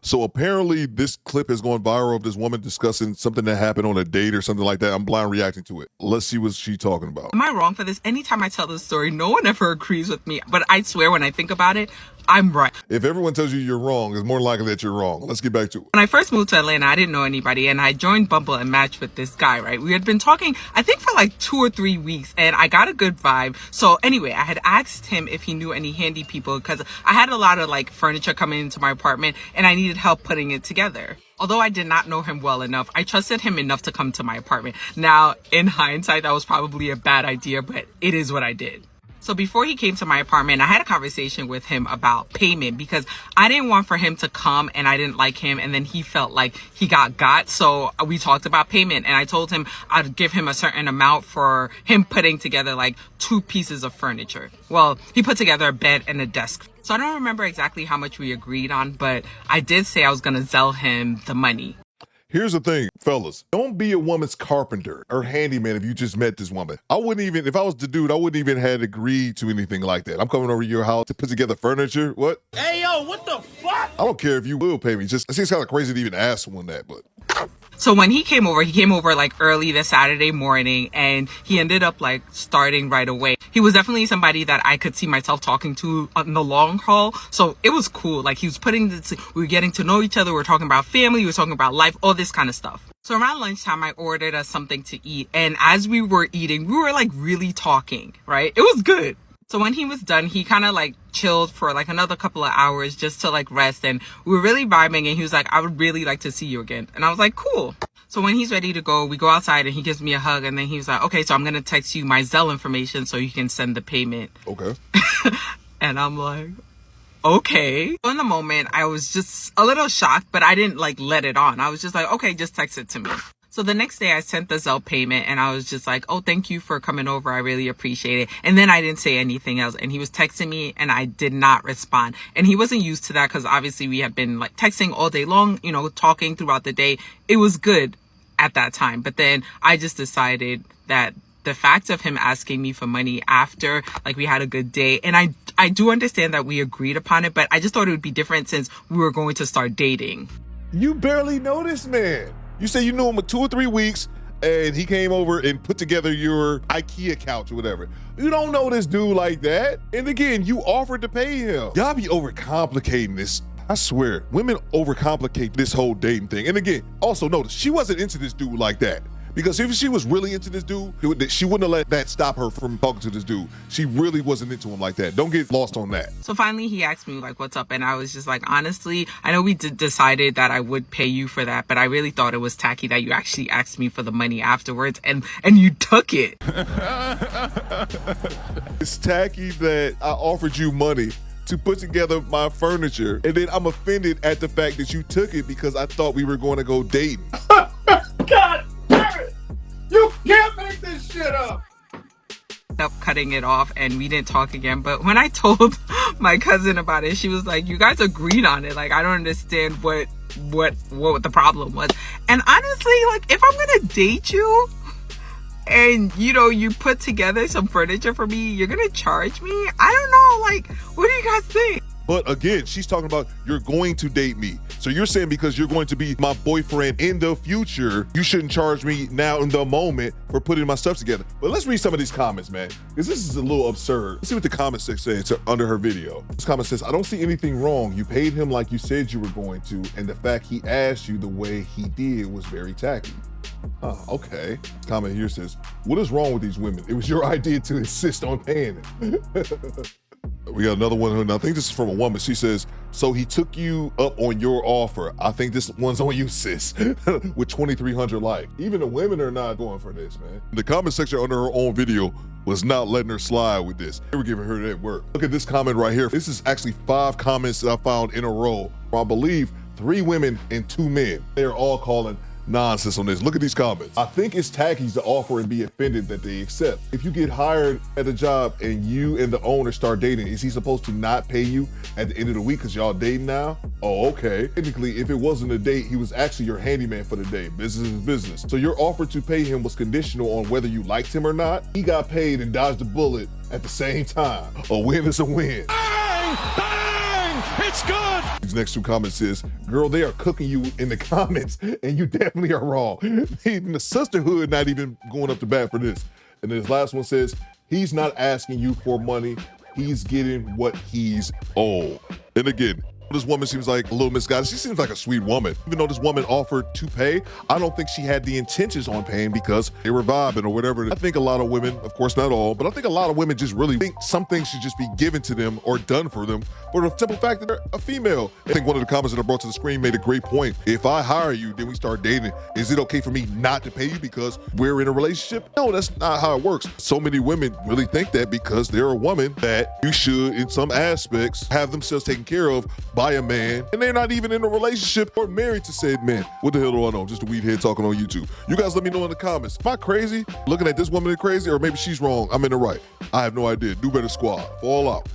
So apparently this clip is going viral of this woman discussing something that happened on a date or something like that. I'm blind reacting to it. Let's see what she's talking about. Am I wrong for this? Anytime I tell this story, no one ever agrees with me. But I swear when I think about it, I'm right. If everyone tells you you're wrong, it's more likely that you're wrong. Let's get back to it. When I first moved to Atlanta, I didn't know anybody, and I joined Bumble and matched with this guy, right? We had been talking, I think, for like 2 or 3 weeks, and I got a good vibe. So anyway, I had asked him if he knew any handy people because I had a lot of like furniture coming into my apartment, and I needed help putting it together. Although I did not know him well enough, I trusted him enough to come to my apartment. Now, in hindsight, that was probably a bad idea, but it is what I did. So before he came to my apartment, I had a conversation with him about payment because I didn't want for him to come and I didn't like him and then he felt like he got. So we talked about payment and I told him I'd give him a certain amount for him putting together like 2 pieces of furniture. Well, he put together a bed and a desk. So I don't remember exactly how much we agreed on, but I did say I was going to sell him the money. Here's the thing, fellas. Don't be a woman's carpenter or handyman if you just met this woman. I wouldn't even, if I was the dude, I wouldn't even have agreed to anything like that. I'm coming over to your house to put together furniture. What? Hey, yo, what the fuck? I don't care if you will pay me. Just, it seems kind of crazy to even ask someone that, but. So when he came over like early the Saturday morning and he ended up like starting right away. He was definitely somebody that I could see myself talking to on the long haul. So it was cool. Like he was we were getting to know each other. We were talking about family. We were talking about life, all this kind of stuff. So around lunchtime, I ordered us something to eat. And as we were eating, we were like really talking, right? It was good. So when he was done, he kind of like chilled for like another couple of hours just to like rest. And we were really vibing and he was like, I would really like to see you again. And I was like, cool. So when he's ready to go, we go outside and he gives me a hug. And then he was like, okay, so I'm going to text you my Zelle information so you can send the payment. Okay. And I'm like, okay. So in the moment, I was just a little shocked, but I didn't like let it on. I was just like, okay, just text it to me. So the next day I sent the Zelle payment and I was just like, oh, thank you for coming over. I really appreciate it. And then I didn't say anything else. And he was texting me and I did not respond. And he wasn't used to that because obviously we had been like texting all day long, you know, talking throughout the day. It was good at that time. But then I just decided that the fact of him asking me for money after like we had a good day. And I do understand that we agreed upon it, but I just thought it would be different since we were going to start dating. You barely know this man. You say you knew him for 2 or 3 weeks and he came over and put together your IKEA couch or whatever. You don't know this dude like that. And again, you offered to pay him. Y'all be overcomplicating this. I swear, women overcomplicate this whole dating thing. And again, also notice, she wasn't into this dude like that. Because if she was really into this dude, she wouldn't have let that stop her from talking to this dude. She really wasn't into him like that. Don't get lost on that. So finally he asked me like, what's up? And I was just like, honestly, I know we decided that I would pay you for that, but I really thought it was tacky that you actually asked me for the money afterwards and you took it. It's tacky that I offered you money to put together my furniture. And then I'm offended at the fact that you took it because I thought we were going to go dating. God damn it! You can't make this shit up! Up cutting it off and we didn't talk again. But when I told my cousin about it, she was like, you guys agreed on it. Like, I don't understand what the problem was. And honestly, like, if I'm gonna date you and, you know, you put together some furniture for me, you're gonna charge me? I don't know, like, what do you guys think? But again, she's talking about you're going to date me. So you're saying because you're going to be my boyfriend in the future, you shouldn't charge me now in the moment for putting my stuff together. But let's read some of these comments, man, because this is a little absurd. Let's see what the comment section says under her video. This comment says, I don't see anything wrong. You paid him like you said you were going to, and the fact he asked you the way he did was very tacky. Oh, okay. Comment here says, what is wrong with these women? It was your idea to insist on paying it. We got another one, and I think this is from a woman. She says, so he took you up on your offer. I think this one's on you, sis, with 2,300 likes. Even the women are not going for this, man. The comment section under her own video was not letting her slide with this. They were giving her that work. Look at this comment right here. This is actually 5 comments that I found in a row. I believe 3 women and 2 men. They're all calling nonsense on this. Look at these comments. I think it's tacky to offer and be offended that they accept. If you get hired at a job and you and the owner start dating, is he supposed to not pay you at the end of the week because y'all dating now? Oh, okay. Technically, if it wasn't a date, he was actually your handyman for the day. Business is business. So your offer to pay him was conditional on whether you liked him or not. He got paid and dodged a bullet at the same time. A win is a win. Bang! Bang! It's It's good. These next two comments says, girl, they are cooking you in the comments and you definitely are wrong. Even the sisterhood not even going up to bat for this. And then his last one says, he's not asking you for money. He's getting what he's owed. And again, this woman seems like a little misguided. She seems like a sweet woman. Even though this woman offered to pay, I don't think she had the intentions on paying because they were vibing or whatever. I think a lot of women, of course not all, but I think a lot of women just really think some things should just be given to them or done for them for the simple fact that they're a female. I think one of the comments that I brought to the screen made a great point. If I hire you, then we start dating, is it okay for me not to pay you because we're in a relationship? No, that's not how it works. So many women really think that because they're a woman that you should, in some aspects, have themselves taken care of by a man, and they're not even in a relationship or married to said man. What the hell do I know? I'm just a weed head talking on YouTube. You guys let me know in the comments. Am I crazy? Looking at this woman crazy, or maybe she's wrong? I'm in the right. I have no idea. Do better, squad. Fall out.